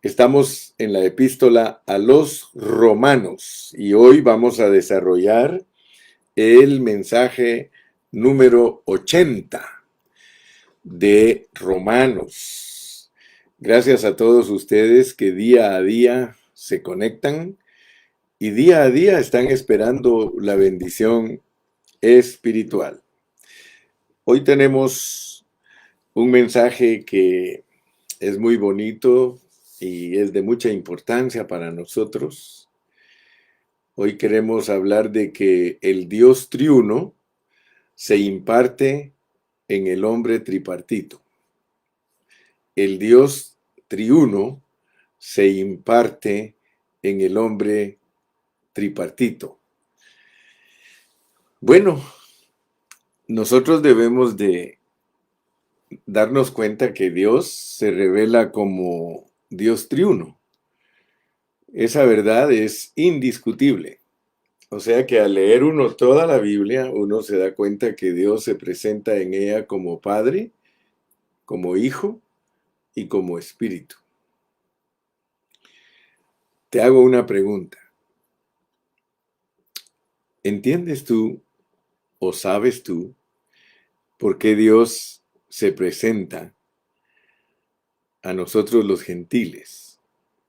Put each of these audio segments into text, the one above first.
Estamos en la epístola a los romanos y hoy vamos a desarrollar el mensaje número 80 de Romanos. Gracias a todos ustedes que día a día se conectan y día a día están esperando la bendición espiritual. Hoy tenemos un mensaje que es muy bonito y es de mucha importancia para nosotros. Hoy queremos hablar de que el Dios triuno se imparte en el hombre tripartito. El Dios triuno se imparte en el hombre tripartito. Bueno, nosotros debemos de darnos cuenta que Dios se revela como Dios triuno. Esa verdad es indiscutible. O sea que al leer uno toda la Biblia, uno se da cuenta que Dios se presenta en ella como Padre, como Hijo y como Espíritu. Te hago una pregunta. ¿Entiendes tú o sabes tú por qué Dios se presenta a nosotros los gentiles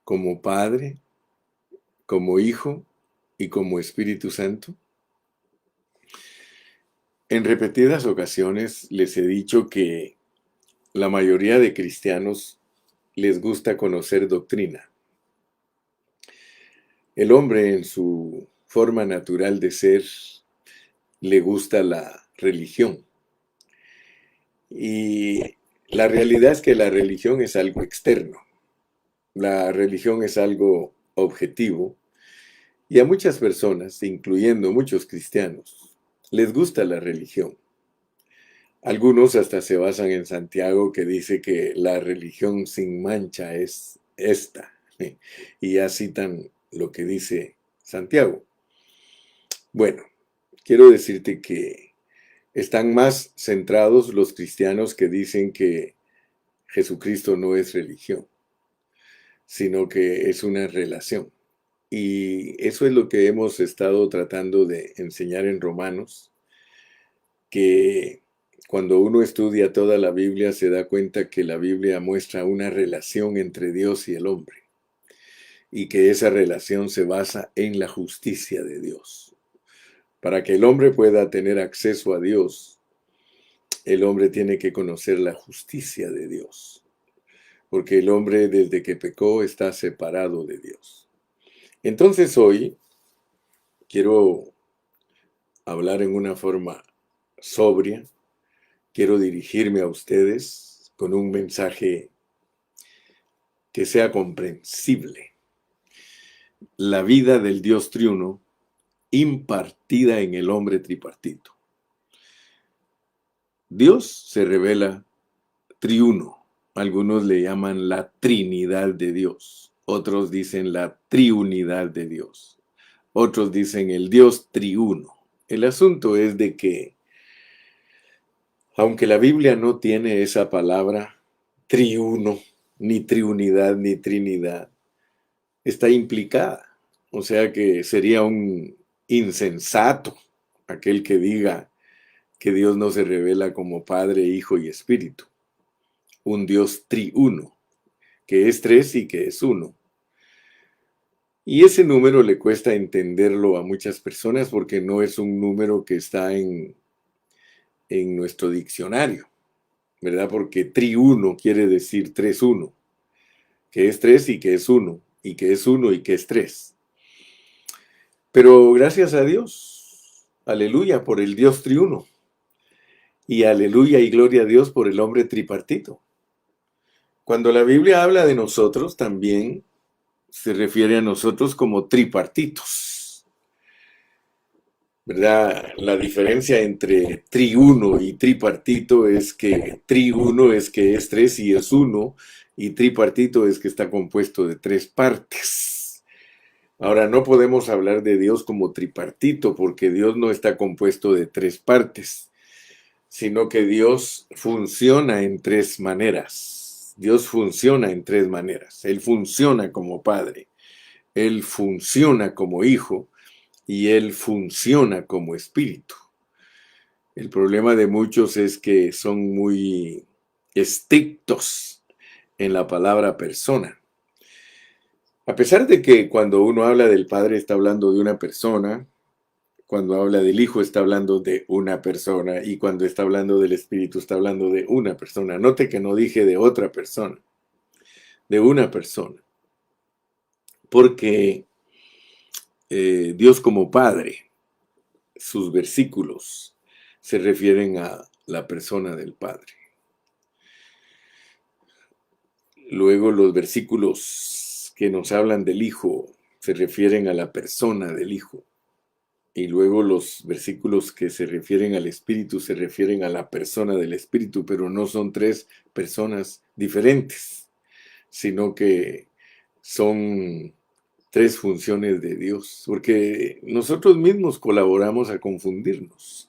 como Padre, como Hijo y como Espíritu Santo? En repetidas ocasiones les he dicho que la mayoría de cristianos les gusta conocer doctrina. El hombre en su forma natural de ser le gusta la religión. Y la realidad es que la religión es algo externo. La religión es algo objetivo. Y a muchas personas, incluyendo muchos cristianos, les gusta la religión. Algunos hasta se basan en Santiago, que dice que la religión sin mancha es esta. Y ya citan lo que dice Santiago. Bueno, quiero decirte que están más centrados los cristianos que dicen que Jesucristo no es religión, sino que es una relación. Y eso es lo que hemos estado tratando de enseñar en Romanos, que cuando uno estudia toda la Biblia se da cuenta que la Biblia muestra una relación entre Dios y el hombre, y que esa relación se basa en la justicia de Dios. Para que el hombre pueda tener acceso a Dios, el hombre tiene que conocer la justicia de Dios, porque el hombre desde que pecó está separado de Dios. Entonces hoy quiero hablar en una forma sobria, quiero dirigirme a ustedes con un mensaje que sea comprensible. La vida del Dios triuno impartida en el hombre tripartito. Dios se revela triuno. Algunos le llaman la Trinidad de Dios. Otros dicen la triunidad de Dios. Otros dicen el Dios triuno. El asunto es de que, aunque la Biblia no tiene esa palabra triuno, ni triunidad, ni trinidad, está implicada. O sea que sería un insensato aquel que diga que Dios no se revela como Padre, Hijo y Espíritu. Un Dios triuno, que es tres y que es uno. Y ese número le cuesta entenderlo a muchas personas porque no es un número que está en nuestro diccionario, ¿verdad? Porque triuno quiere decir tres uno, que es tres y que es uno, y que es uno y que es tres. Pero gracias a Dios, aleluya por el Dios triuno, y aleluya y gloria a Dios por el hombre tripartito. Cuando la Biblia habla de nosotros, también se refiere a nosotros como tripartitos, ¿verdad? La diferencia entre triuno y tripartito es que triuno es que es tres y es uno, y tripartito es que está compuesto de tres partes. Ahora, no podemos hablar de Dios como tripartito porque Dios no está compuesto de tres partes, sino que Dios funciona en tres maneras. Dios funciona en tres maneras. Él funciona como Padre, Él funciona como Hijo y Él funciona como Espíritu. El problema de muchos es que son muy estrictos en la palabra persona. A pesar de que cuando uno habla del Padre está hablando de una persona, cuando habla del Hijo está hablando de una persona y cuando está hablando del Espíritu está hablando de una persona. Note que no dije de otra persona, de una persona. Porque Dios como Padre, sus versículos se refieren a la persona del Padre. Luego los versículos que nos hablan del Hijo se refieren a la persona del Hijo. Y luego los versículos que se refieren al Espíritu se refieren a la persona del Espíritu, pero no son tres personas diferentes, sino que son tres funciones de Dios, porque nosotros mismos colaboramos a confundirnos.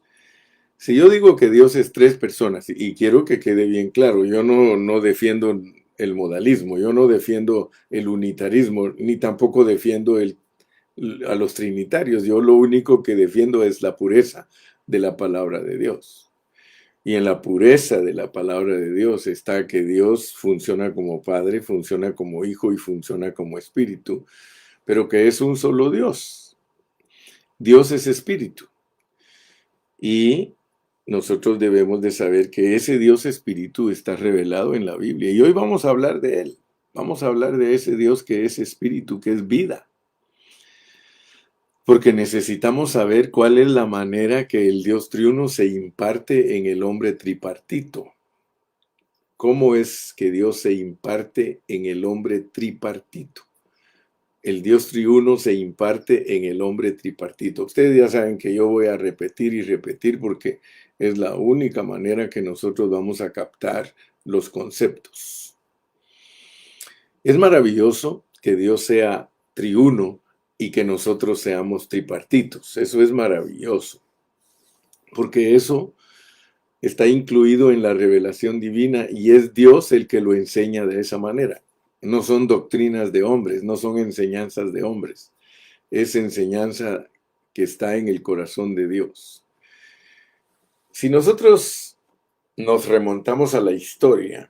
Si yo digo que Dios es tres personas, y quiero que quede bien claro, yo no defiendo el modalismo, yo no defiendo el unitarismo, ni tampoco defiendo a los trinitarios. Yo lo único que defiendo es la pureza de la palabra de Dios. Y en la pureza de la palabra de Dios está que Dios funciona como Padre, funciona como Hijo y funciona como Espíritu, pero que es un solo Dios. Dios es Espíritu. Y nosotros debemos de saber que ese Dios Espíritu está revelado en la Biblia. Y hoy vamos a hablar de él. Vamos a hablar de ese Dios que es Espíritu, que es vida. Porque necesitamos saber cuál es la manera que el Dios triuno se imparte en el hombre tripartito. ¿Cómo es que Dios se imparte en el hombre tripartito? El Dios triuno se imparte en el hombre tripartito. Ustedes ya saben que yo voy a repetir y repetir porque es la única manera que nosotros vamos a captar los conceptos. Es maravilloso que Dios sea triuno y que nosotros seamos tripartitos. Eso es maravilloso, porque eso está incluido en la revelación divina y es Dios el que lo enseña de esa manera. No son doctrinas de hombres, no son enseñanzas de hombres. Es enseñanza que está en el corazón de Dios. Si nosotros nos remontamos a la historia,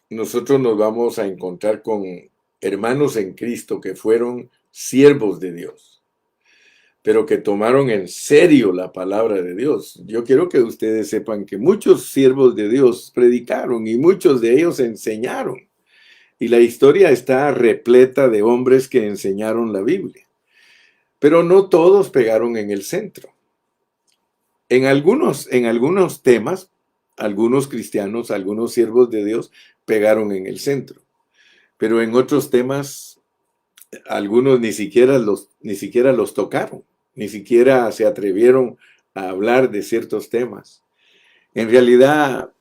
nosotros nos vamos a encontrar con hermanos en Cristo que fueron siervos de Dios, pero que tomaron en serio la palabra de Dios. Yo quiero que ustedes sepan que muchos siervos de Dios predicaron y muchos de ellos enseñaron. Y la historia está repleta de hombres que enseñaron la Biblia. Pero no todos pegaron en el centro. En algunos temas, algunos cristianos, algunos siervos de Dios pegaron en el centro. Pero en otros temas, algunos ni siquiera los tocaron, ni siquiera se atrevieron a hablar de ciertos temas. En realidad,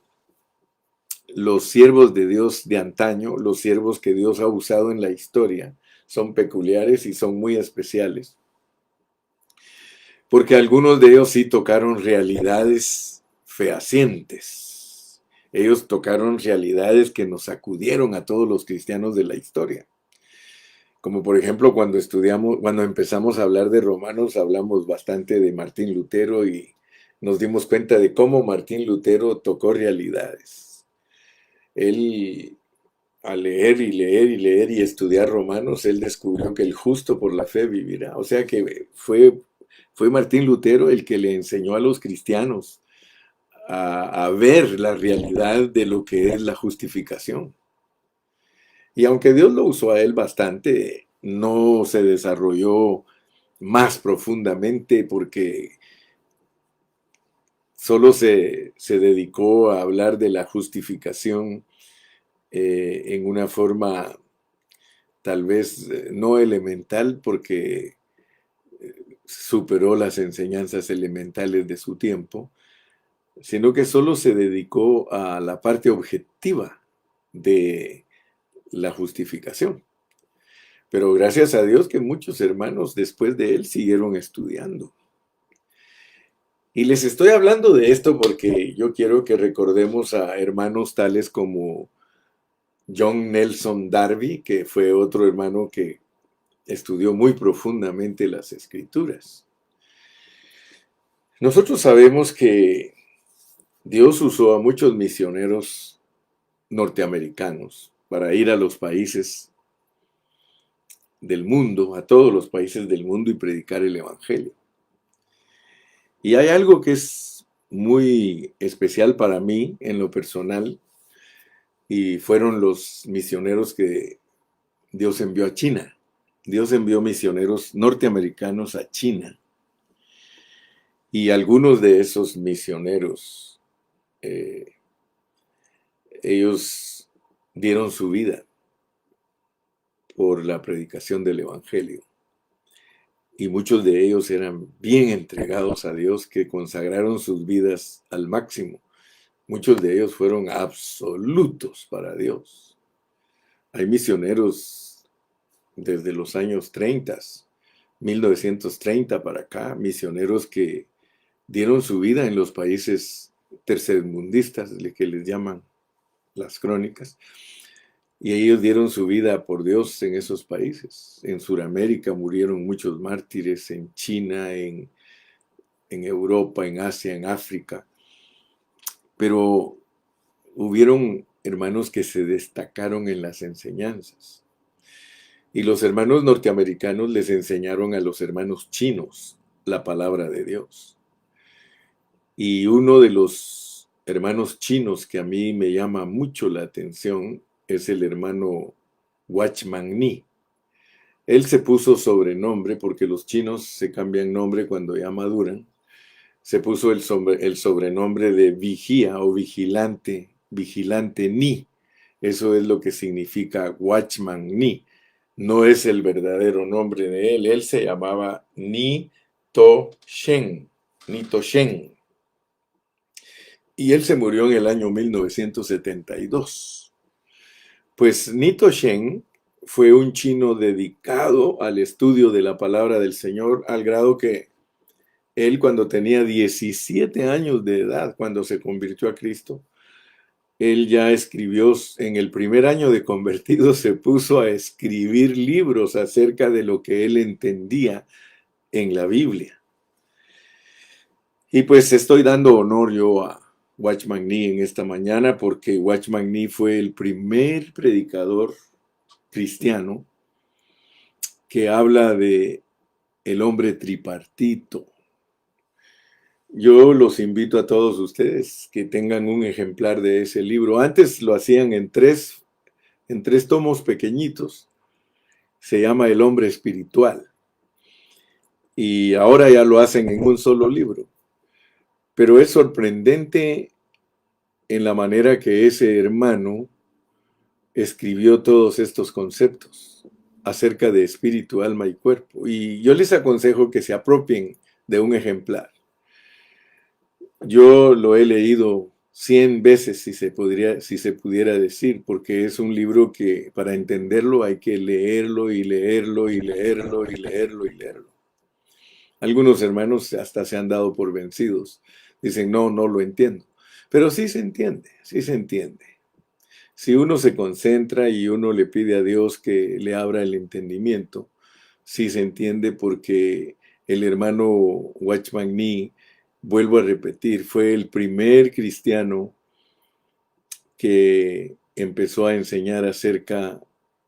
los siervos de Dios de antaño, los siervos que Dios ha usado en la historia, son peculiares y son muy especiales. Porque algunos de ellos sí tocaron realidades fehacientes. Ellos tocaron realidades que nos sacudieron a todos los cristianos de la historia. Como por ejemplo cuando empezamos a hablar de Romanos, hablamos bastante de Martín Lutero y nos dimos cuenta de cómo Martín Lutero tocó realidades. Él, al leer y leer y leer y estudiar Romanos, él descubrió que el justo por la fe vivirá. O sea que fue Martín Lutero el que le enseñó a los cristianos a ver la realidad de lo que es la justificación. Y aunque Dios lo usó a él bastante, no se desarrolló más profundamente porque solo se dedicó a hablar de la justificación en una forma tal vez no elemental porque superó las enseñanzas elementales de su tiempo, sino que solo se dedicó a la parte objetiva de la justificación. Pero gracias a Dios que muchos hermanos después de él siguieron estudiando. Y les estoy hablando de esto porque yo quiero que recordemos a hermanos tales como John Nelson Darby, que fue otro hermano que estudió muy profundamente las Escrituras. Nosotros sabemos que Dios usó a muchos misioneros norteamericanos para ir a los países del mundo, a todos los países del mundo y predicar el Evangelio. Y hay algo que es muy especial para mí en lo personal, y fueron los misioneros que Dios envió a China. Dios envió misioneros norteamericanos a China, y algunos de esos misioneros, ellos dieron su vida por la predicación del Evangelio. Y muchos de ellos eran bien entregados a Dios, que consagraron sus vidas al máximo. Muchos de ellos fueron absolutos para Dios. Hay misioneros desde los años 30, 1930 para acá, misioneros que dieron su vida en los países tercermundistas, que les llaman las crónicas, y ellos dieron su vida por Dios en esos países. En Sudamérica murieron muchos mártires, en China, en Europa, en Asia, en África. Pero hubieron hermanos que se destacaron en las enseñanzas. Y los hermanos norteamericanos les enseñaron a los hermanos chinos la palabra de Dios. Y uno de los hermanos chinos que a mí me llama mucho la atención es el hermano Watchman Nee. Él se puso sobrenombre, porque los chinos se cambian nombre cuando ya maduran. Se puso el sobrenombre de vigía o vigilante, vigilante Nee. Eso es lo que significa Watchman Nee. No es el verdadero nombre de él. Él se llamaba Ni To Shen. Ni To Shen. Y él se murió en el año 1972. Pues Ni To Shen fue un chino dedicado al estudio de la palabra del Señor, al grado que él, cuando tenía 17 años de edad, cuando se convirtió a Cristo, él ya escribió, en el primer año de convertido, se puso a escribir libros acerca de lo que él entendía en la Biblia. Y pues estoy dando honor yo a Watchman Nee en esta mañana, porque Watchman Nee fue el primer predicador cristiano que habla de el hombre tripartito. Yo los invito a todos ustedes que tengan un ejemplar de ese libro. Antes lo hacían en tres tomos pequeñitos. Se llama El hombre espiritual. Y ahora ya lo hacen en un solo libro. Pero es sorprendente en la manera que ese hermano escribió todos estos conceptos acerca de espíritu, alma y cuerpo. Y yo les aconsejo que se apropien de un ejemplar. Yo lo he leído 100 veces, si se pudiera decir, porque es un libro que para entenderlo hay que leerlo y leerlo y leerlo y leerlo y leerlo. Algunos hermanos hasta se han dado por vencidos. Dicen, no lo entiendo. Pero sí se entiende, sí se entiende. Si uno se concentra y uno le pide a Dios que le abra el entendimiento, sí se entiende, porque el hermano Watchman Nee, vuelvo a repetir, fue el primer cristiano que empezó a enseñar acerca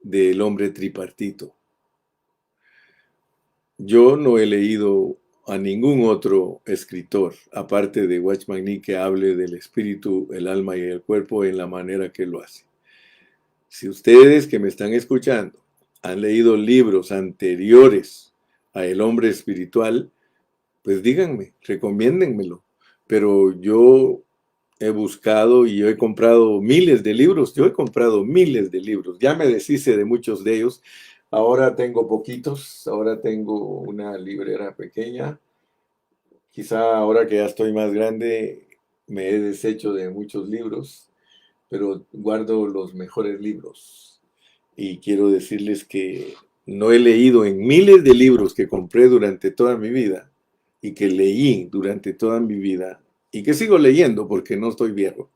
del hombre tripartito. Yo no he leído a ningún otro escritor, aparte de Watchman Nee, que hable del espíritu, el alma y el cuerpo en la manera que lo hace. Si ustedes que me están escuchando han leído libros anteriores a El hombre espiritual, pues díganme, recomiéndenmelo. Pero yo he buscado y yo he comprado miles de libros. Yo he comprado miles de libros. Ya me deshice de muchos de ellos. Ahora tengo poquitos. Ahora tengo una librera pequeña. Quizá ahora que ya estoy más grande me he deshecho de muchos libros, pero guardo los mejores libros. Y quiero decirles que no he leído en miles de libros que compré durante toda mi vida y que leí durante toda mi vida y que sigo leyendo porque no estoy viejo.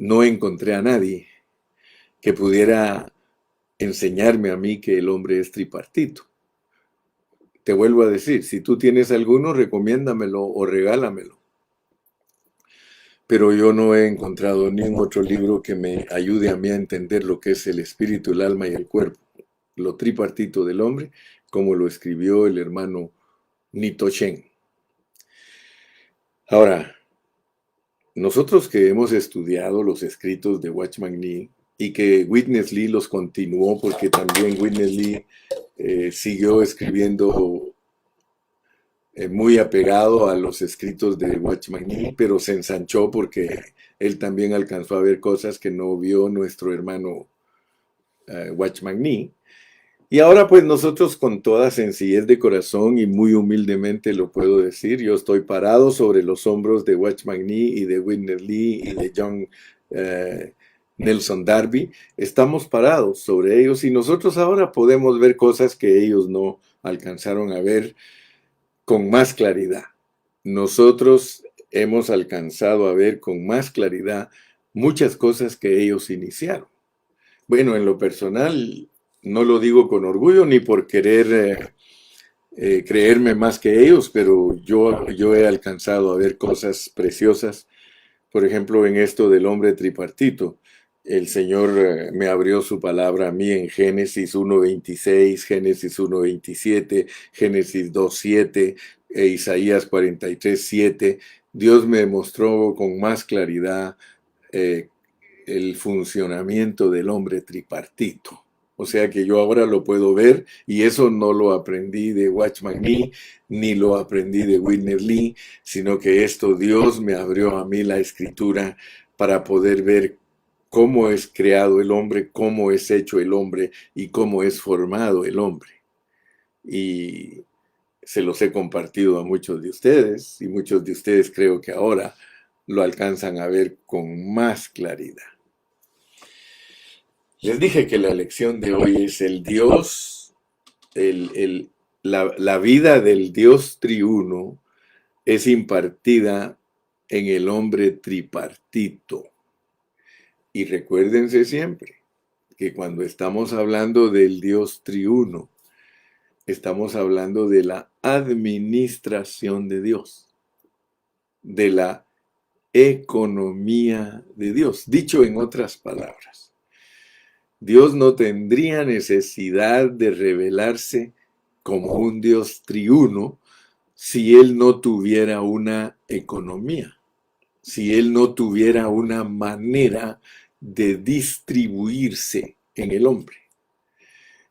no encontré a nadie que pudiera enseñarme a mí que el hombre es tripartito. Te vuelvo a decir, si tú tienes alguno, recomiéndamelo o regálamelo. Pero yo no he encontrado ningún otro libro que me ayude a mí a entender lo que es el espíritu, el alma y el cuerpo, lo tripartito del hombre, como lo escribió el hermano Nitochen. Ahora, nosotros que hemos estudiado los escritos de Watchman Nee y que Witness Lee los continuó, porque también Witness Lee siguió escribiendo muy apegado a los escritos de Watchman Nee, pero se ensanchó porque él también alcanzó a ver cosas que no vio nuestro hermano Watchman Nee. Y ahora pues nosotros con toda sencillez de corazón y muy humildemente lo puedo decir, yo estoy parado sobre los hombros de Watchman Nee y de Witness Lee y de John Nelson Darby. Estamos parados sobre ellos y nosotros ahora podemos ver cosas que ellos no alcanzaron a ver con más claridad. Nosotros hemos alcanzado a ver con más claridad muchas cosas que ellos iniciaron. Bueno, en lo personal, no lo digo con orgullo ni por querer creerme más que ellos, pero yo he alcanzado a ver cosas preciosas. Por ejemplo, en esto del hombre tripartito, el Señor me abrió su palabra a mí en Génesis 1:26, Génesis 1:27, Génesis 2:7, Isaías 43:7. Dios me mostró con más claridad eh, el funcionamiento del hombre tripartito. O sea que yo ahora lo puedo ver y eso no lo aprendí de Watchman Nee, ni lo aprendí de Witness Lee, sino que esto Dios me abrió a mí la escritura para poder ver cómo es creado el hombre, cómo es hecho el hombre y cómo es formado el hombre. Y se los he compartido a muchos de ustedes y muchos de ustedes creo que ahora lo alcanzan a ver con más claridad. Les dije que la lección de hoy es el Dios, la vida del Dios triuno es impartida en el hombre tripartito. Y recuérdense siempre que cuando estamos hablando del Dios triuno, estamos hablando de la administración de Dios, de la economía de Dios. Dicho en otras palabras, Dios no tendría necesidad de revelarse como un Dios triuno si Él no tuviera una economía, si Él no tuviera una manera de distribuirse en el hombre.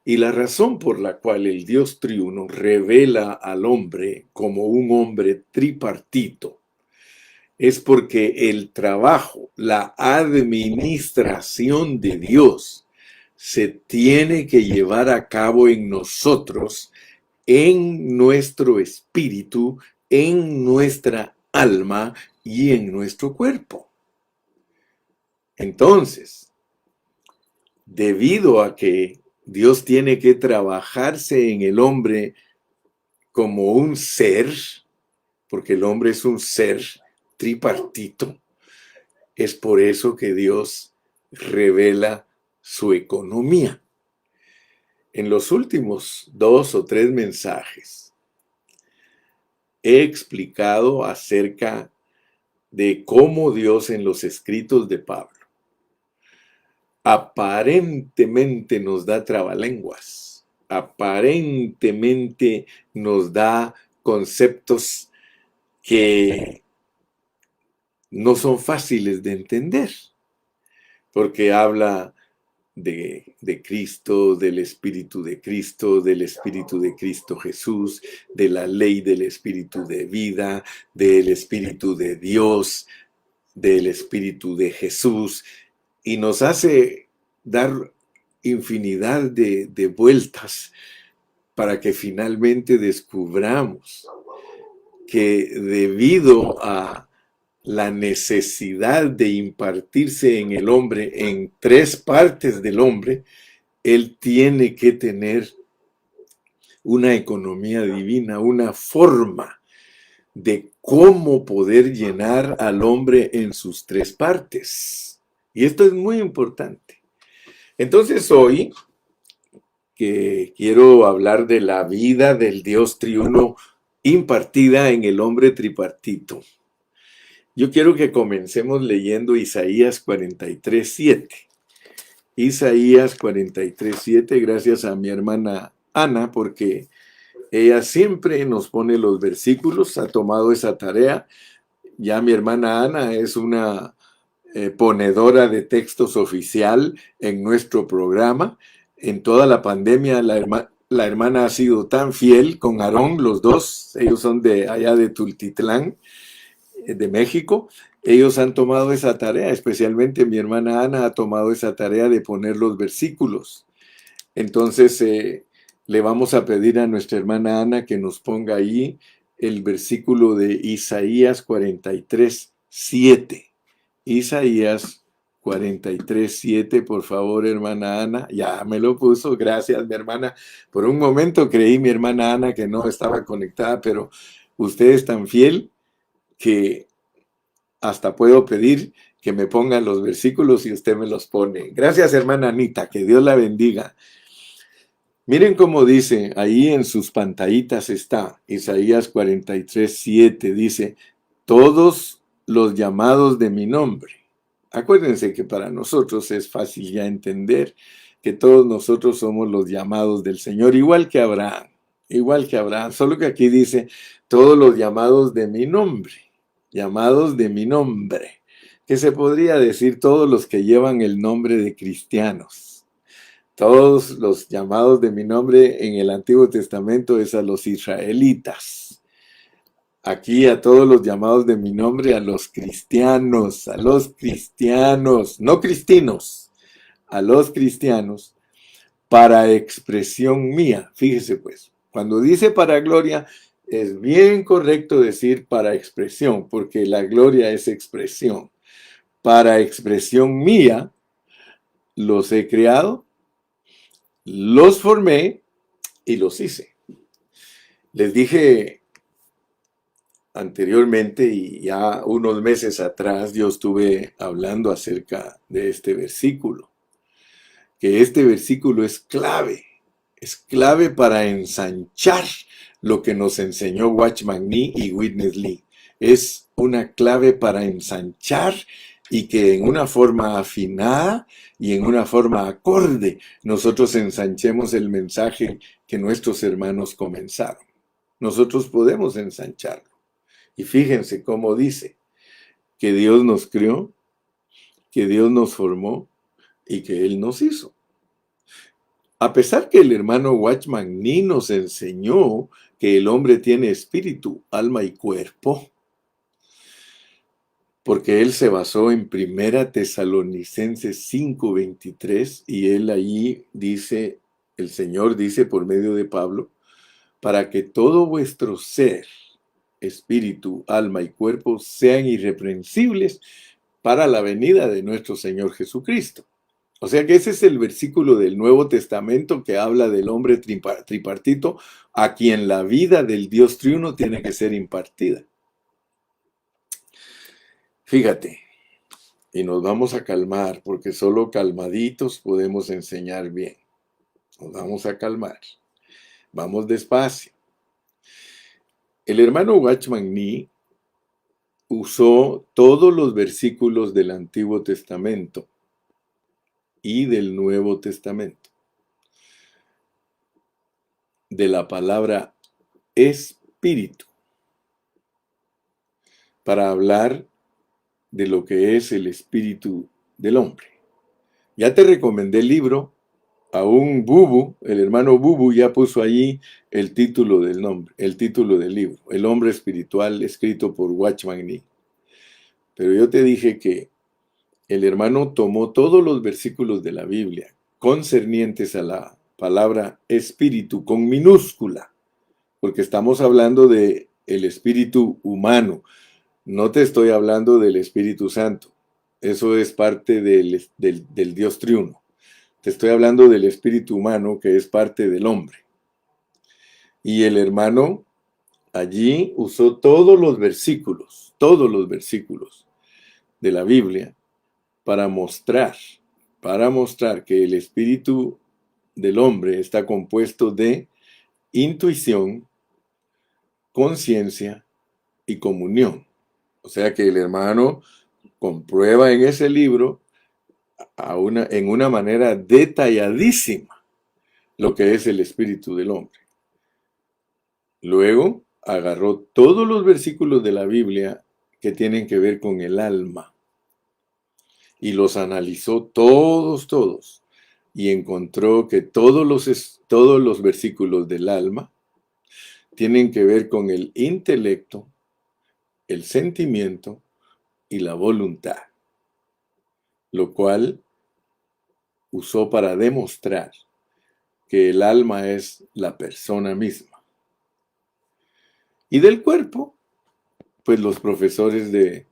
Y la razón por la cual el Dios triuno revela al hombre como un hombre tripartito es porque el trabajo, la administración de Dios se tiene que llevar a cabo en nosotros, en nuestro espíritu, en nuestra alma y en nuestro cuerpo. Entonces, debido a que Dios tiene que trabajarse en el hombre como un ser, porque el hombre es un ser tripartito, es por eso que Dios revela su economía. En los últimos 2 o 3 mensajes he explicado acerca de cómo Dios en los escritos de Pablo aparentemente nos da trabalenguas, aparentemente nos da conceptos que no son fáciles de entender, porque habla de Cristo, del Espíritu de Cristo, del Espíritu de Cristo Jesús, de la ley del Espíritu de vida, del Espíritu de Dios, del Espíritu de Jesús, y nos hace dar infinidad de vueltas para que finalmente descubramos que debido a la necesidad de impartirse en el hombre, en 3 partes del hombre, él tiene que tener una economía divina, una forma de cómo poder llenar al hombre en sus 3 partes. Y esto es muy importante. Entonces hoy que quiero hablar de la vida del Dios triuno impartida en el hombre tripartito. Yo quiero que comencemos leyendo Isaías 43:7. Isaías 43:7, gracias a mi hermana Ana, porque ella siempre nos pone los versículos, ha tomado esa tarea. Ya mi hermana Ana es una ponedora de textos oficial en nuestro programa. En toda la pandemia, la hermana ha sido tan fiel con Aarón, los dos, ellos son de allá de Tultitlán, de México. Ellos han tomado esa tarea, especialmente mi hermana Ana ha tomado esa tarea de poner los versículos. Entonces, le vamos a pedir a nuestra hermana Ana que nos ponga ahí el versículo de Isaías 43:7. Isaías 43:7, por favor, hermana Ana. Ya me lo puso, gracias, mi hermana. Por un momento creí, mi hermana Ana, que no estaba conectada, pero usted es tan fiel que hasta puedo pedir que me pongan los versículos y usted me los pone. Gracias, hermana Anita, que Dios la bendiga. Miren cómo dice, ahí en sus pantallitas está, Isaías 43:7, dice, todos los llamados de mi nombre. Acuérdense que para nosotros es fácil ya entender que todos nosotros somos los llamados del Señor, igual que Abraham, solo que aquí dice, todos los llamados de mi nombre, que se podría decir todos los que llevan el nombre de cristianos. Todos los llamados de mi nombre en el Antiguo Testamento es a los israelitas. Aquí a todos los llamados de mi nombre, a los cristianos, no cristinos, a los cristianos, para expresión mía. Fíjese pues, cuando dice para gloria, es bien correcto decir para expresión, porque la gloria es expresión. Para expresión mía, los he creado, los formé y los hice. Les dije anteriormente y ya unos meses atrás yo estuve hablando acerca de este versículo, que este versículo es clave para ensanchar lo que nos enseñó Watchman Nee y Witness Lee. Es una clave para ensanchar y que en una forma afinada y en una forma acorde nosotros ensanchemos el mensaje que nuestros hermanos comenzaron. Nosotros podemos ensancharlo. Y fíjense cómo dice que Dios nos creó, que Dios nos formó y que Él nos hizo. A pesar que el hermano Watchman Nee nos enseñó que el hombre tiene espíritu, alma y cuerpo, porque él se basó en 1 Tesalonicenses 5:23 y él allí dice, el Señor dice por medio de Pablo, para que todo vuestro ser, espíritu, alma y cuerpo sean irreprensibles para la venida de nuestro Señor Jesucristo. O sea que ese es el versículo del Nuevo Testamento que habla del hombre tripartito a quien la vida del Dios triuno tiene que ser impartida. Fíjate, y nos vamos a calmar porque solo calmaditos podemos enseñar bien. Nos vamos a calmar. Vamos despacio. El hermano Watchman Nee usó todos los versículos del Antiguo Testamento y del Nuevo Testamento de la palabra espíritu para hablar de lo que es el espíritu del hombre. Ya te recomendé el libro, a un Bubu, el hermano Bubu ya puso allí el título del libro, El hombre espiritual, escrito por Watchman Nee. Pero yo te dije que el hermano tomó todos los versículos de la Biblia concernientes a la palabra espíritu con minúscula, porque estamos hablando de el espíritu humano. No te estoy hablando del Espíritu Santo. Eso es parte del Dios triuno. Te estoy hablando del espíritu humano que es parte del hombre. Y el hermano allí usó todos los versículos de la Biblia para mostrar, que el espíritu del hombre está compuesto de intuición, conciencia y comunión. O sea que el hermano comprueba en ese libro en una manera detalladísima lo que es el espíritu del hombre. Luego agarró todos los versículos de la Biblia que tienen que ver con el alma y los analizó todos, y encontró que todos los versículos del alma tienen que ver con el intelecto, el sentimiento y la voluntad, lo cual usó para demostrar que el alma es la persona misma. Y del cuerpo, pues los profesores de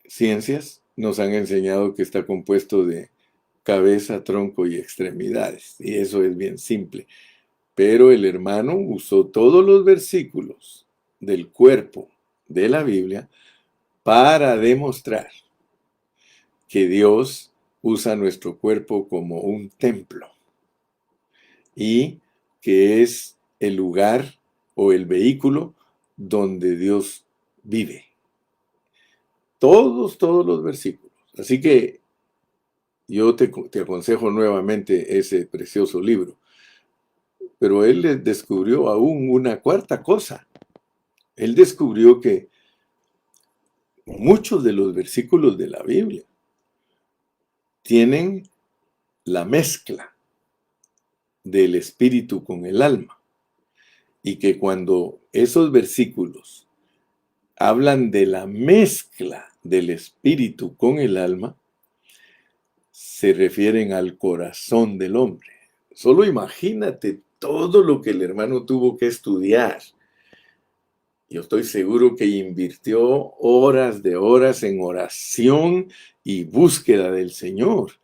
ciencias nos han enseñado que está compuesto de cabeza, tronco y extremidades. Y eso es bien simple. Pero el hermano usó todos los versículos del cuerpo de la Biblia para demostrar que Dios usa nuestro cuerpo como un templo y que es el lugar o el vehículo donde Dios vive. Todos los versículos. Así que yo te aconsejo nuevamente ese precioso libro. Pero él descubrió aún una cuarta cosa. Él descubrió que muchos de los versículos de la Biblia tienen la mezcla del espíritu con el alma. Y que cuando esos versículos hablan de la mezcla del espíritu con el alma, se refieren al corazón del hombre. Solo imagínate todo lo que el hermano tuvo que estudiar. Yo estoy seguro que invirtió horas de horas en oración y búsqueda del Señor,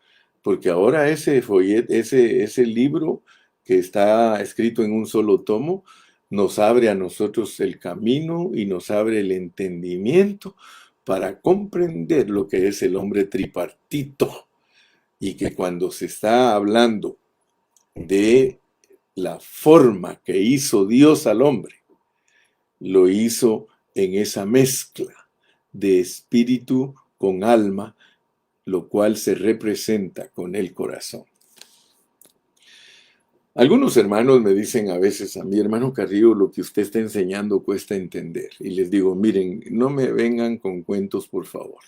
porque ahora ese libro que está escrito en un solo tomo, nos abre a nosotros el camino y nos abre el entendimiento para comprender lo que es el hombre tripartito. Y que cuando se está hablando de la forma que hizo Dios al hombre, lo hizo en esa mezcla de espíritu con alma, lo cual se representa con el corazón. Algunos hermanos me dicen a veces a mí, hermano Carrillo, lo que usted está enseñando cuesta entender. Y les digo, miren, no me vengan con cuentos, por favor,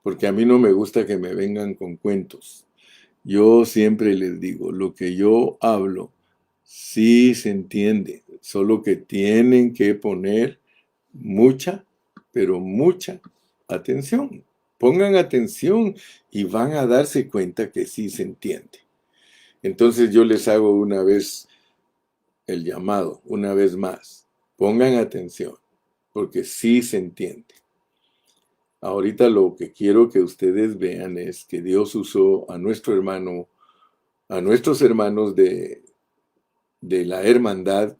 porque a mí no me gusta que me vengan con cuentos. Yo siempre les digo, lo que yo hablo sí se entiende, solo que tienen que poner mucha, pero mucha atención. Pongan atención y van a darse cuenta que sí se entiende. Entonces yo les hago una vez el llamado, una vez más. Pongan atención, porque sí se entiende. Ahorita lo que quiero que ustedes vean es que Dios usó a nuestro hermano, a nuestros hermanos de la hermandad,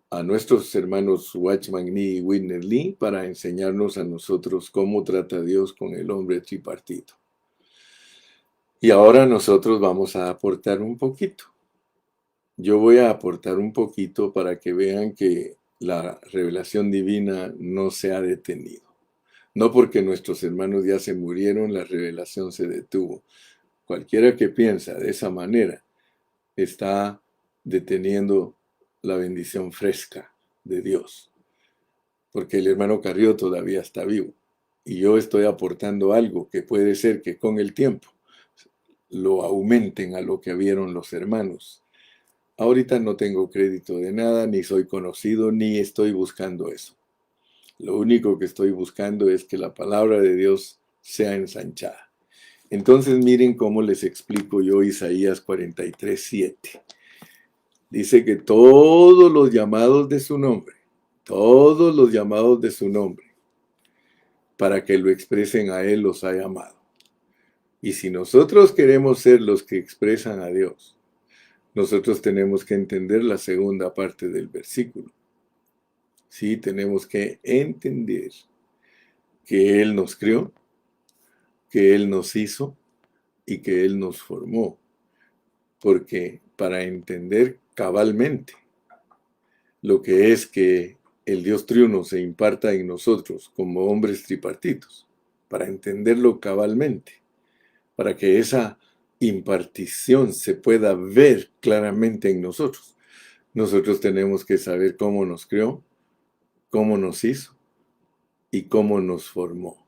a nuestros hermanos Watchman Nee y Whitney Lee para enseñarnos a nosotros cómo trata Dios con el hombre tripartito. Y ahora nosotros vamos a aportar un poquito. Yo voy a aportar un poquito para que vean que la revelación divina no se ha detenido. No porque nuestros hermanos ya se murieron, la revelación se detuvo. Cualquiera que piensa de esa manera está deteniendo la bendición fresca de Dios. Porque el hermano Carrillo todavía está vivo. Y yo estoy aportando algo que puede ser que con el tiempo lo aumenten a lo que vieron los hermanos. Ahorita no tengo crédito de nada, ni soy conocido, ni estoy buscando eso. Lo único que estoy buscando es que la palabra de Dios sea ensanchada. Entonces miren cómo les explico yo Isaías 43:7. Dice que todos los llamados de su nombre, para que lo expresen a Él los ha llamado. Y si nosotros queremos ser los que expresan a Dios, nosotros tenemos que entender la segunda parte del versículo. Sí, tenemos que entender que Él nos crió, que Él nos hizo y que Él nos formó. Porque para entender cabalmente lo que es que el Dios triuno se imparta en nosotros como hombres tripartitos, para entenderlo cabalmente, para que esa impartición se pueda ver claramente en nosotros. Nosotros tenemos que saber cómo nos creó, cómo nos hizo y cómo nos formó.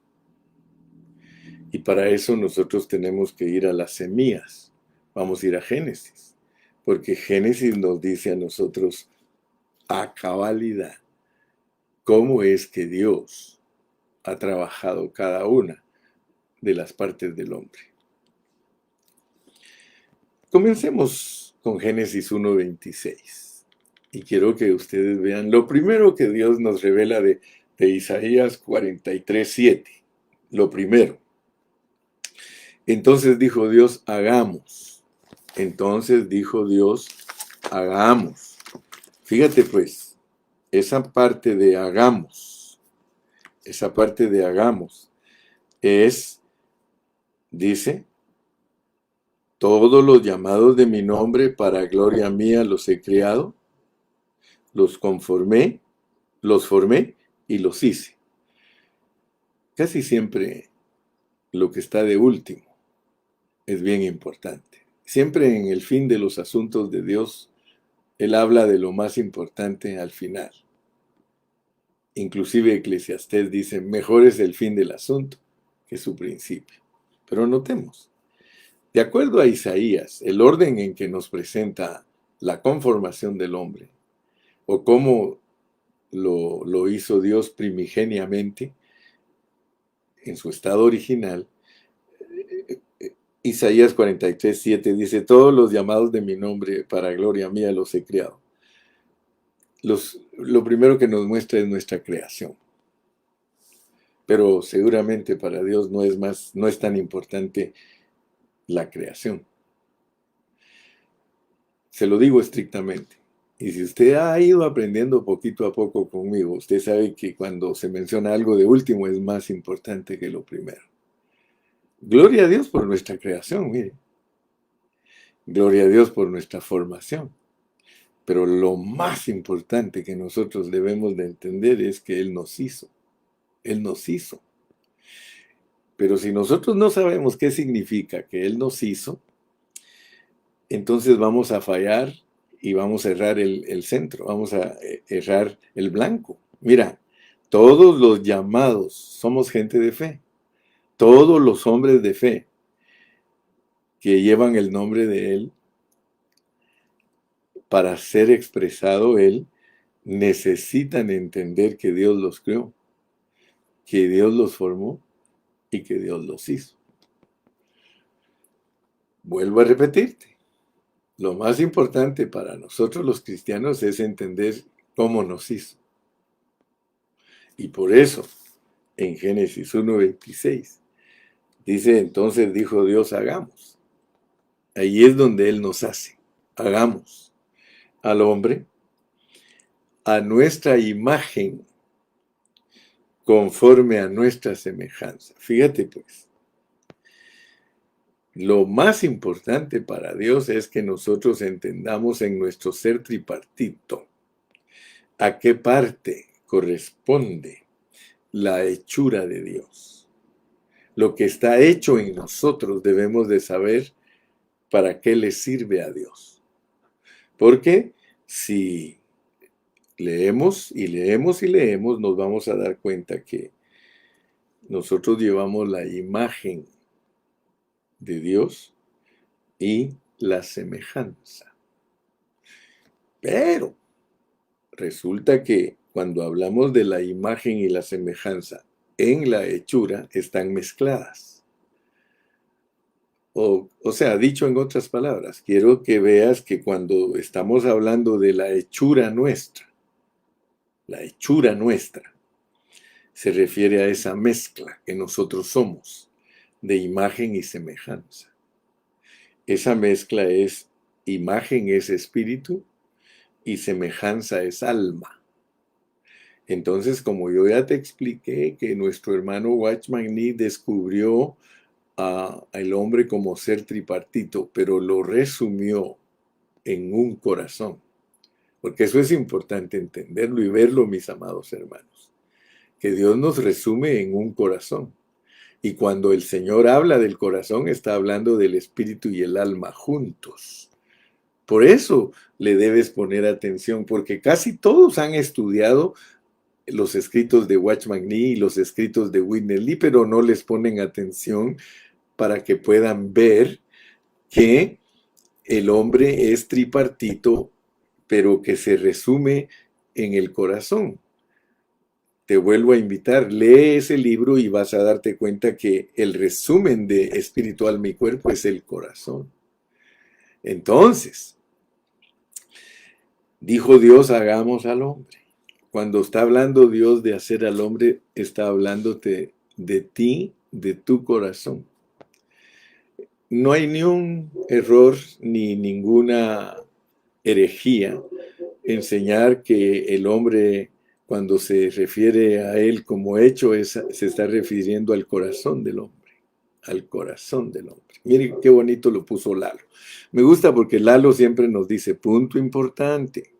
Y para eso nosotros tenemos que ir a las semillas. Vamos a ir a Génesis, porque Génesis nos dice a nosotros a cabalidad cómo es que Dios ha trabajado cada una de las partes del hombre. Comencemos con Génesis 1:26. Y quiero que ustedes vean lo primero que Dios nos revela de Isaías 43:7. Lo primero. Entonces dijo Dios, hagamos. Entonces dijo Dios, hagamos. Fíjate pues, esa parte de hagamos es, dice, todos los llamados de mi nombre para gloria mía los he creado, los formé y los hice. Casi siempre lo que está de último es bien importante. Siempre en el fin de los asuntos de Dios, Él habla de lo más importante al final. Inclusive Eclesiastés dice, mejor es el fin del asunto que su principio. Pero notemos, de acuerdo a Isaías, el orden en que nos presenta la conformación del hombre, o cómo lo hizo Dios primigeniamente, en su estado original, Isaías 43:7 dice, todos los llamados de mi nombre para gloria mía los he creado. Lo primero que nos muestra es nuestra creación. Pero seguramente para Dios no es tan importante la creación. Se lo digo estrictamente. Y si usted ha ido aprendiendo poquito a poco conmigo, usted sabe que cuando se menciona algo de último es más importante que lo primero. Gloria a Dios por nuestra creación, mire. Gloria a Dios por nuestra formación. Pero lo más importante que nosotros debemos de entender es que Él nos hizo. Él nos hizo. Pero si nosotros no sabemos qué significa que Él nos hizo, entonces vamos a fallar y vamos a errar el centro, vamos a errar el blanco. Mira, todos los llamados somos gente de fe. Todos los hombres de fe que llevan el nombre de Él, para ser expresado Él, necesitan entender que Dios los creó, que Dios los formó y que Dios los hizo. Vuelvo a repetirte, lo más importante para nosotros los cristianos es entender cómo nos hizo. Y por eso, en Génesis 1:26, dice, entonces dijo Dios, hagamos. Ahí es donde Él nos hace. Hagamos al hombre a nuestra imagen, conforme a nuestra semejanza. Fíjate pues, lo más importante para Dios es que nosotros entendamos en nuestro ser tripartito a qué parte corresponde la hechura de Dios. Lo que está hecho en nosotros debemos de saber para qué le sirve a Dios. Porque si leemos y leemos y leemos, nos vamos a dar cuenta que nosotros llevamos la imagen de Dios y la semejanza. Pero resulta que cuando hablamos de la imagen y la semejanza en la hechura, están mezcladas. O sea, dicho en otras palabras, quiero que veas que cuando estamos hablando de la hechura nuestra, se refiere a esa mezcla que nosotros somos de imagen y semejanza. Esa mezcla es, imagen es espíritu y semejanza es alma. Entonces, como yo ya te expliqué que nuestro hermano Watchman Nee descubrió al hombre como ser tripartito, pero lo resumió en un corazón. Porque eso es importante entenderlo y verlo, mis amados hermanos. Que Dios nos resume en un corazón. Y cuando el Señor habla del corazón, está hablando del espíritu y el alma juntos. Por eso le debes poner atención, porque casi todos han estudiado los escritos de Watchman Nee y los escritos de Whitney Lee, pero no les ponen atención para que puedan ver que el hombre es tripartito, pero que se resume en el corazón. Te vuelvo a invitar, lee ese libro y vas a darte cuenta que el resumen de espíritu, alma y cuerpo es el corazón. Entonces, dijo Dios, hagamos al hombre. Cuando está hablando Dios de hacer al hombre, está hablándote de ti, de tu corazón. No hay ni un error ni ninguna herejía enseñar que el hombre, cuando se refiere a él como hecho, se está refiriendo al corazón del hombre, al corazón del hombre. Mire qué bonito lo puso Lalo. Me gusta porque Lalo siempre nos dice, punto importante.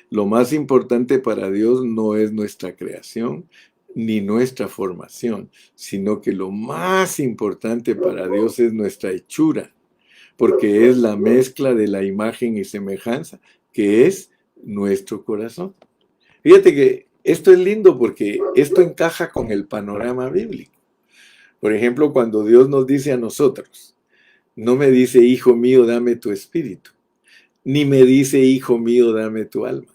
Lo más importante para Dios no es nuestra creación ni nuestra formación, sino que lo más importante para Dios es nuestra hechura, porque es la mezcla de la imagen y semejanza que es nuestro corazón. Fíjate que esto es lindo porque esto encaja con el panorama bíblico. Por ejemplo, cuando Dios nos dice a nosotros, no me dice, hijo mío, dame tu espíritu, ni me dice, hijo mío, dame tu alma,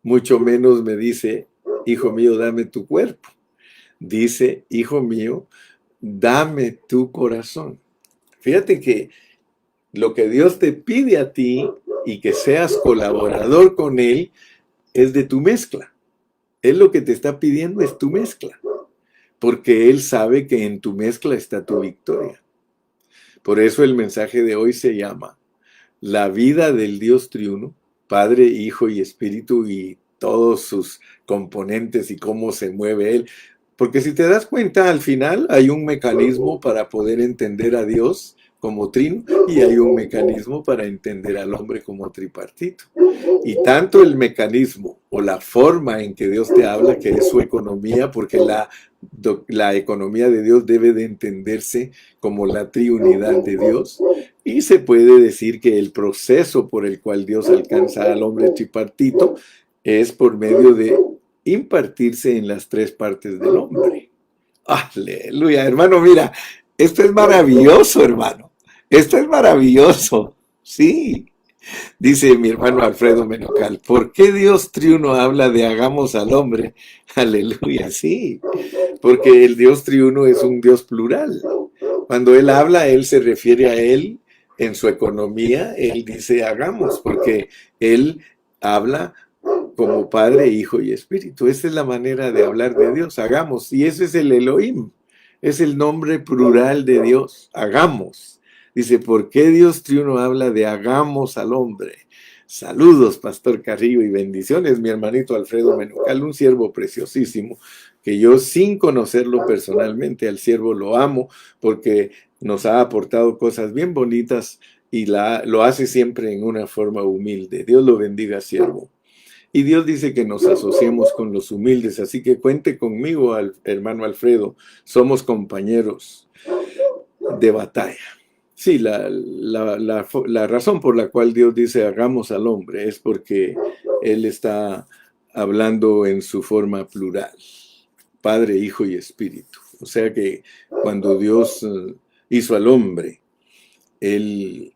mucho menos me dice, hijo mío, dame tu cuerpo. Dice, hijo mío, dame tu corazón. Fíjate que lo que Dios te pide a ti y que seas colaborador con Él es de tu mezcla. Él lo que te está pidiendo es tu mezcla, porque Él sabe que en tu mezcla está tu victoria. Por eso el mensaje de hoy se llama La vida del Dios triuno, Padre, Hijo y Espíritu y todos sus componentes y cómo se mueve Él. Porque si te das cuenta, al final hay un mecanismo para poder entender a Dios como trino y hay un mecanismo para entender al hombre como tripartito. Y tanto el mecanismo o la forma en que Dios te habla, que es su economía, porque la economía de Dios debe de entenderse como la triunidad de Dios. Y se puede decir que el proceso por el cual Dios alcanza al hombre tripartito es por medio de impartirse en las tres partes del hombre. Aleluya, hermano, mira, esto es maravilloso, hermano. Esto es maravilloso. Sí. Dice mi hermano Alfredo Menocal, ¿por qué Dios triuno habla de hagamos al hombre? Aleluya, sí, porque el Dios triuno es un Dios plural. Cuando Él habla, Él se refiere a Él en su economía, Él dice hagamos, porque Él habla como Padre, Hijo y Espíritu. Esa es la manera de hablar de Dios, hagamos, y ese es el Elohim, es el nombre plural de Dios, hagamos. Dice, ¿por qué Dios triuno habla de hagamos al hombre? Saludos, Pastor Carrillo, y bendiciones, mi hermanito Alfredo Menocal, un siervo preciosísimo, que yo sin conocerlo personalmente, al siervo lo amo, porque nos ha aportado cosas bien bonitas y lo hace siempre en una forma humilde. Dios lo bendiga, siervo. Y Dios dice que nos asociemos con los humildes, así que cuente conmigo, hermano Alfredo, somos compañeros de batalla. Sí, la razón por la cual Dios dice hagamos al hombre es porque Él está hablando en su forma plural, Padre, Hijo y Espíritu. O sea que cuando Dios hizo al hombre, Él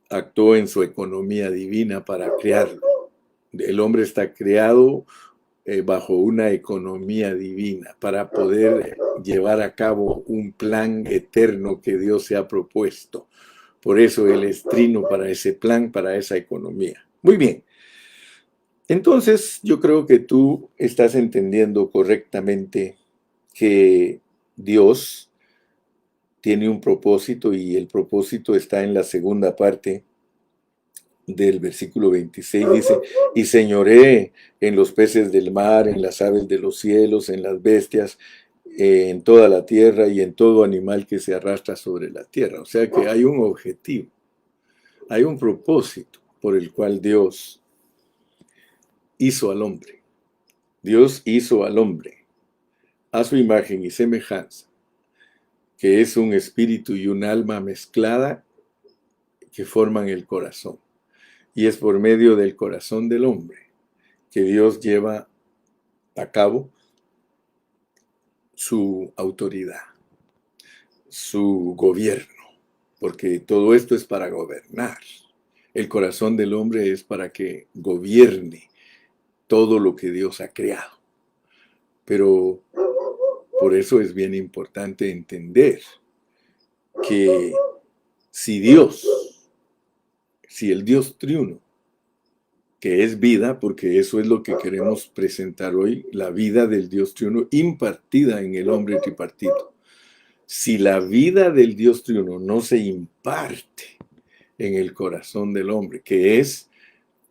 actuó en su economía divina para crearlo. El hombre está creado bajo una economía divina para poder llevar a cabo un plan eterno que Dios se ha propuesto. Por eso Él es trino para ese plan, para esa economía. Muy bien. Entonces, yo creo que tú estás entendiendo correctamente que Dios tiene un propósito y el propósito está en la segunda parte del versículo 26, dice, y señoré en los peces del mar, en las aves de los cielos, en las bestias, en toda la tierra y en todo animal que se arrastra sobre la tierra. O sea que hay un objetivo, hay un propósito por el cual Dios hizo al hombre. Dios hizo al hombre a su imagen y semejanza, que es un espíritu y un alma mezclada que forman el corazón. Y es por medio del corazón del hombre que Dios lleva a cabo su autoridad, su gobierno, porque todo esto es para gobernar. El corazón del hombre es para que gobierne todo lo que Dios ha creado. Pero por eso es bien importante entender que si el Dios triuno, que es vida, porque eso es lo que queremos presentar hoy, la vida del Dios triuno impartida en el hombre tripartito. Si la vida del Dios triuno no se imparte en el corazón del hombre, que es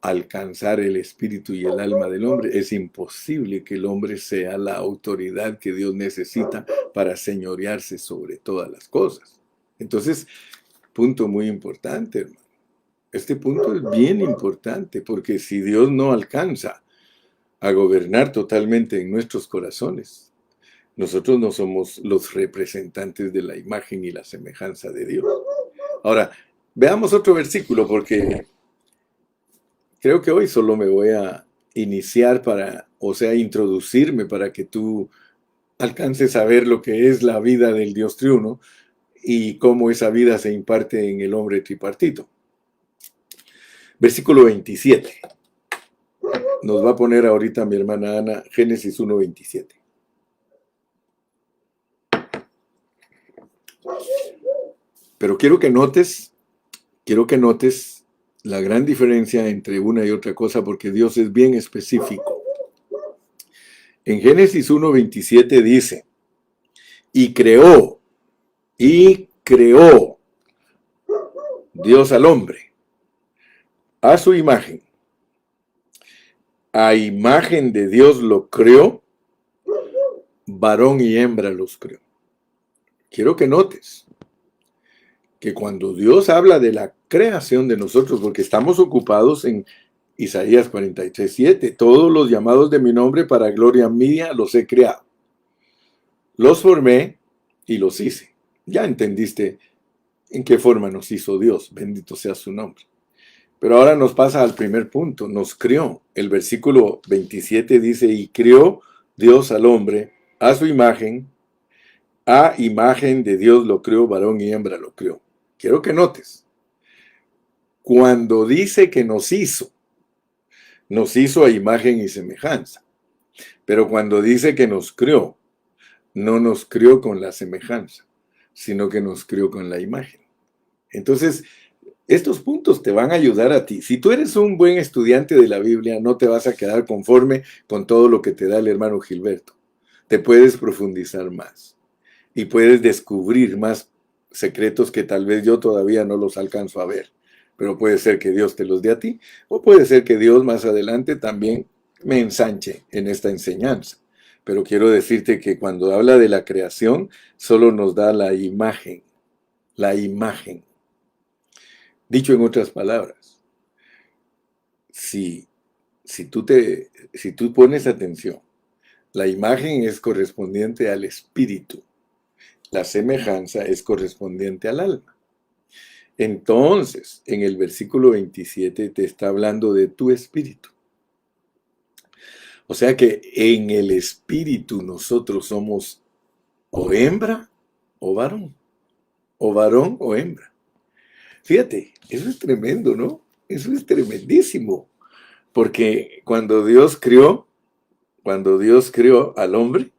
alcanzar el espíritu y el alma del hombre, es imposible que el hombre sea la autoridad que Dios necesita para señorearse sobre todas las cosas. Entonces, punto muy importante, hermano. Este punto es bien importante porque si Dios no alcanza a gobernar totalmente en nuestros corazones, nosotros no somos los representantes de la imagen y la semejanza de Dios. Ahora, veamos otro versículo porque creo que hoy solo me voy a iniciar introducirme para que tú alcances a ver lo que es la vida del Dios triuno y cómo esa vida se imparte en el hombre tripartito. Versículo 27. Nos va a poner ahorita mi hermana Ana, Génesis 1:27. Pero quiero que notes la gran diferencia entre una y otra cosa, porque Dios es bien específico. En Génesis 1:27 dice, y creó Dios al hombre a su imagen. A imagen de Dios lo creó, varón y hembra los creó. Quiero que notes que cuando Dios habla de la creación de nosotros, porque estamos ocupados en Isaías 43:7, todos los llamados de mi nombre para gloria mía los he creado. Los formé y los hice. Ya entendiste en qué forma nos hizo Dios, bendito sea su nombre. Pero ahora nos pasa al primer punto, nos creó. El versículo 27 dice, y creó Dios al hombre a su imagen, a imagen de Dios lo creó, varón y hembra lo creó. Quiero que notes, cuando dice que nos hizo a imagen y semejanza. Pero cuando dice que nos creó, no nos creó con la semejanza, sino que nos creó con la imagen. Entonces, estos puntos te van a ayudar a ti. Si tú eres un buen estudiante de la Biblia, no te vas a quedar conforme con todo lo que te da el hermano Gilberto. Te puedes profundizar más y puedes descubrir más secretos que tal vez yo todavía no los alcanzo a ver. Pero puede ser que Dios te los dé a ti, o puede ser que Dios más adelante también me ensanche en esta enseñanza. Pero quiero decirte que cuando habla de la creación, solo nos da la imagen. La imagen. Dicho en otras palabras, si tú pones atención, la imagen es correspondiente al espíritu, la semejanza es correspondiente al alma. Entonces, en el versículo 27 te está hablando de tu espíritu. O sea que en el espíritu nosotros somos o hembra o varón o hembra. Fíjate, eso es tremendo, ¿no? Eso es tremendísimo. Porque cuando Dios creó al hombre,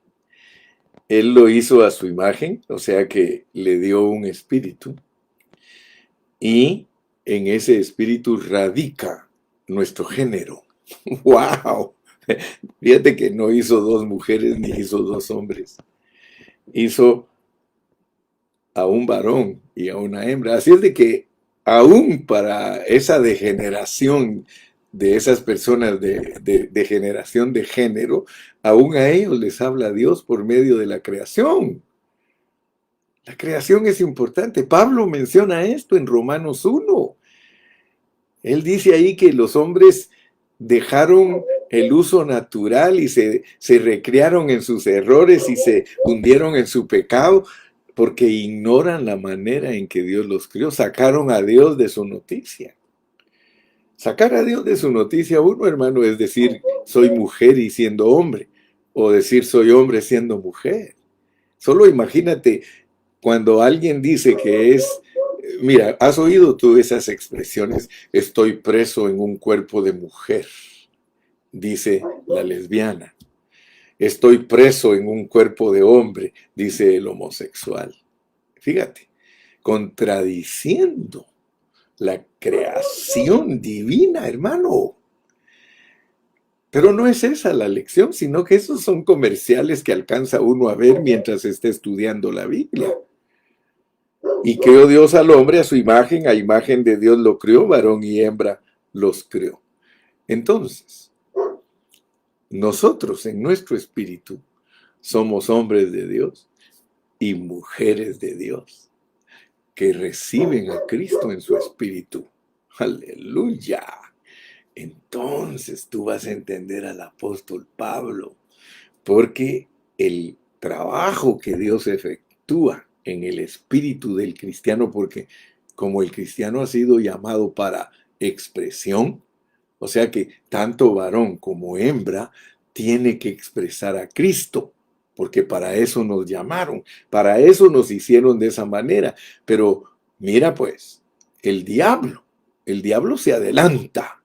Él lo hizo a su imagen, o sea que le dio un espíritu. Y en ese espíritu radica nuestro género. ¡Wow! Fíjate que no hizo dos mujeres ni hizo dos hombres. Hizo a un varón y a una hembra. Así es de que aún para esa degeneración de esas personas de generación de género, aún a ellos les habla Dios por medio de la creación. La creación es importante. Pablo menciona esto en Romanos 1. Él dice ahí que los hombres dejaron el uso natural y se recrearon en sus errores y se hundieron en su pecado porque ignoran la manera en que Dios los crió. Sacaron a Dios de su noticia. Sacar a Dios de su noticia, uno, hermano, es decir, soy mujer y siendo hombre, o decir soy hombre siendo mujer. Solo imagínate cuando alguien dice que es, mira, ¿has oído tú esas expresiones? Estoy preso en un cuerpo de mujer, dice la lesbiana. Estoy preso en un cuerpo de hombre, dice el homosexual. Fíjate, contradiciendo la creación divina, hermano. Pero no es esa la lección, sino que esos son comerciales que alcanza uno a ver mientras está estudiando la Biblia. Y creó Dios al hombre a su imagen, a imagen de Dios lo creó, varón y hembra los creó. Entonces, nosotros en nuestro espíritu somos hombres de Dios y mujeres de Dios que reciben a Cristo en su espíritu. ¡Aleluya! Entonces tú vas a entender al apóstol Pablo, porque el trabajo que Dios efectúa en el espíritu del cristiano, porque como el cristiano ha sido llamado para expresión, o sea que tanto varón como hembra tiene que expresar a Cristo, porque para eso nos llamaron, para eso nos hicieron de esa manera. Pero mira pues, el diablo se adelanta.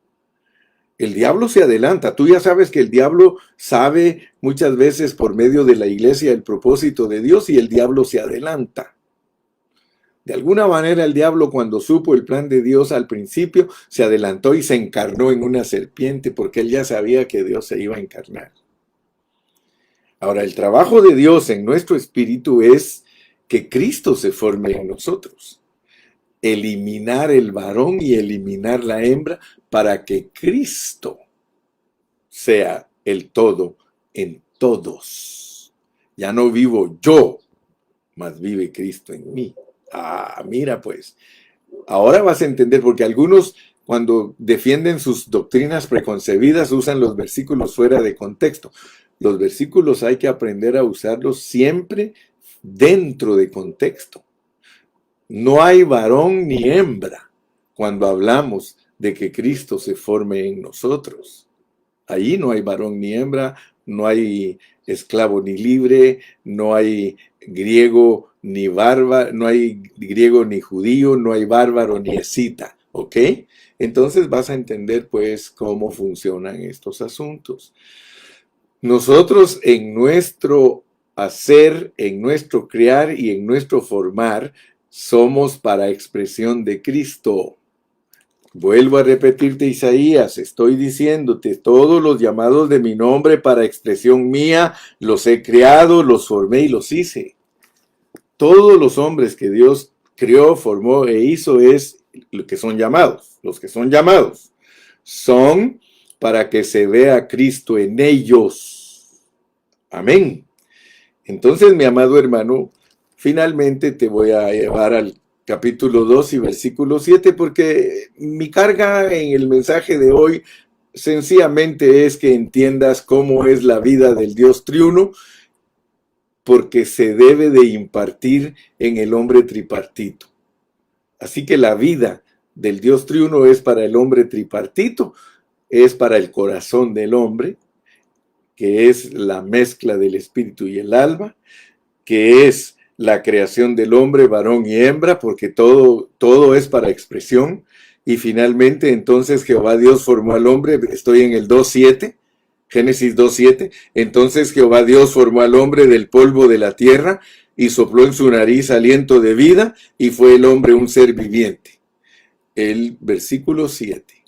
El diablo se adelanta. Tú ya sabes que el diablo sabe muchas veces por medio de la iglesia el propósito de Dios y el diablo se adelanta. De alguna manera el diablo cuando supo el plan de Dios al principio se adelantó y se encarnó en una serpiente porque él ya sabía que Dios se iba a encarnar. Ahora, el trabajo de Dios en nuestro espíritu es que Cristo se forme en nosotros. Eliminar el varón y eliminar la hembra para que Cristo sea el todo en todos. Ya no vivo yo, mas vive Cristo en mí. Ah, mira pues, ahora vas a entender, porque algunos cuando defienden sus doctrinas preconcebidas usan los versículos fuera de contexto. Los versículos hay que aprender a usarlos siempre dentro de contexto. No hay varón ni hembra cuando hablamos de que Cristo se forme en nosotros. Ahí no hay varón ni hembra, no hay esclavo ni libre, no hay griego ni bárbaro, no hay griego ni judío, no hay bárbaro ni escita, ¿ok? Entonces vas a entender pues cómo funcionan estos asuntos. Nosotros en nuestro hacer, en nuestro crear y en nuestro formar, somos para expresión de Cristo. Vuelvo a repetirte, Isaías, estoy diciéndote, todos los llamados de mi nombre para expresión mía, los he creado, los formé y los hice. Todos los hombres que Dios creó, formó e hizo es lo que son llamados. Los que son llamados son para que se vea Cristo en ellos. Amén. Entonces, mi amado hermano, finalmente te voy a llevar al capítulo 2 y versículo 7, porque mi carga en el mensaje de hoy sencillamente es que entiendas cómo es la vida del Dios triuno, porque se debe de impartir en el hombre tripartito. Así que la vida del Dios triuno es para el hombre tripartito, es para el corazón del hombre, que es la mezcla del espíritu y el alma, que es la creación del hombre, varón y hembra, porque todo es para expresión. Y finalmente, entonces Jehová Dios formó al hombre, estoy en el 2:7, Génesis 2:7, entonces Jehová Dios formó al hombre del polvo de la tierra y sopló en su nariz aliento de vida y fue el hombre un ser viviente. El versículo 7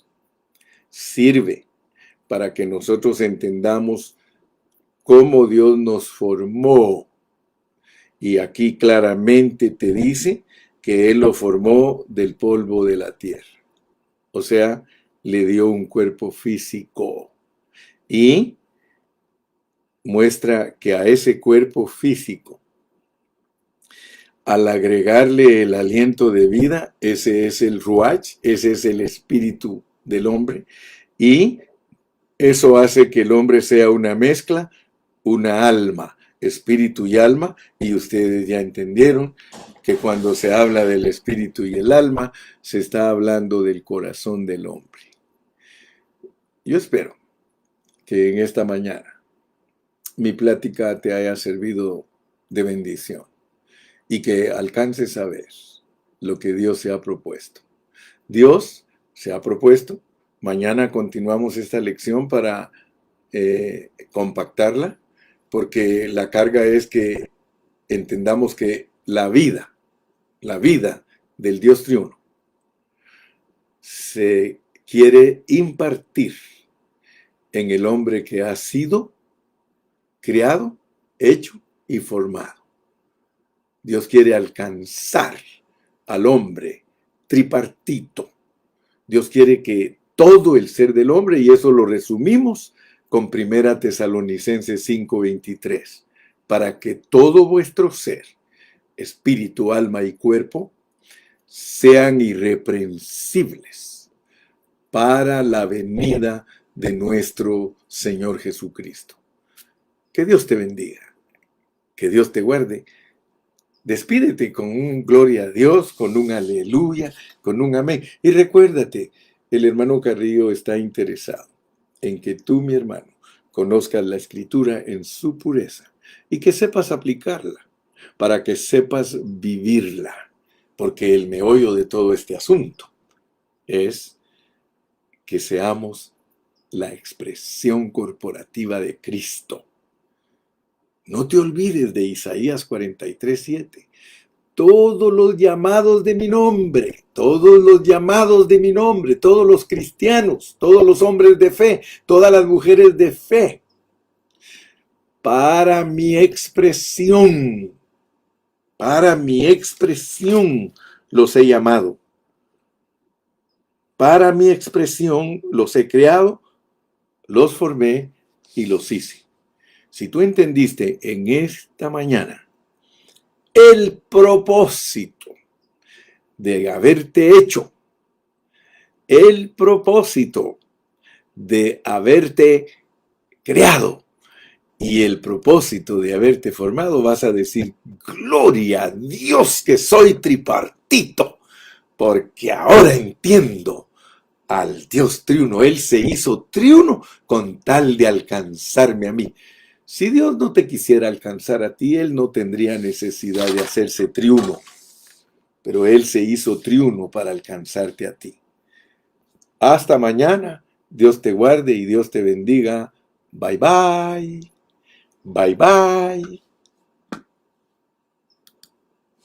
sirve para que nosotros entendamos cómo Dios nos formó. Y aquí claramente te dice que Él lo formó del polvo de la tierra. O sea, le dio un cuerpo físico y muestra que a ese cuerpo físico, al agregarle el aliento de vida, ese es el ruach, ese es el espíritu del hombre, y eso hace que el hombre sea una mezcla, una alma, espíritu y alma, y ustedes ya entendieron que cuando se habla del espíritu y el alma, se está hablando del corazón del hombre. Yo espero que en esta mañana mi plática te haya servido de bendición y que alcances a ver lo que Dios se ha propuesto. Dios se ha propuesto. Mañana continuamos esta lección para compactarla, porque la carga es que entendamos que la vida del Dios triuno se quiere impartir en el hombre que ha sido criado, hecho y formado. Dios quiere alcanzar al hombre tripartito. Dios quiere que todo el ser del hombre, y eso lo resumimos con 1 Tesalonicenses 5:23, para que todo vuestro ser, espíritu, alma y cuerpo, sean irreprensibles para la venida de nuestro Señor Jesucristo. Que Dios te bendiga, que Dios te guarde. Despídete con un gloria a Dios, con un aleluya, con un amén. Y recuérdate, el hermano Carrillo está interesado en que tú, mi hermano, conozcas la Escritura en su pureza y que sepas aplicarla, para que sepas vivirla, porque el meollo de todo este asunto es que seamos la expresión corporativa de Cristo. No te olvides de Isaías 43:7. Todos los llamados de mi nombre, todos los llamados de mi nombre, todos los cristianos, todos los hombres de fe, todas las mujeres de fe, para mi expresión los he llamado. Para mi expresión los he creado, los formé y los hice. Si tú entendiste en esta mañana el propósito de haberte hecho, el propósito de haberte creado y el propósito de haberte formado, vas a decir: gloria a Dios que soy tripartito, porque ahora entiendo al Dios triuno. Él se hizo triuno con tal de alcanzarme a mí. Si Dios no te quisiera alcanzar a ti, Él no tendría necesidad de hacerse triuno. Pero Él se hizo triuno para alcanzarte a ti. Hasta mañana. Dios te guarde y Dios te bendiga. Bye bye. Bye bye.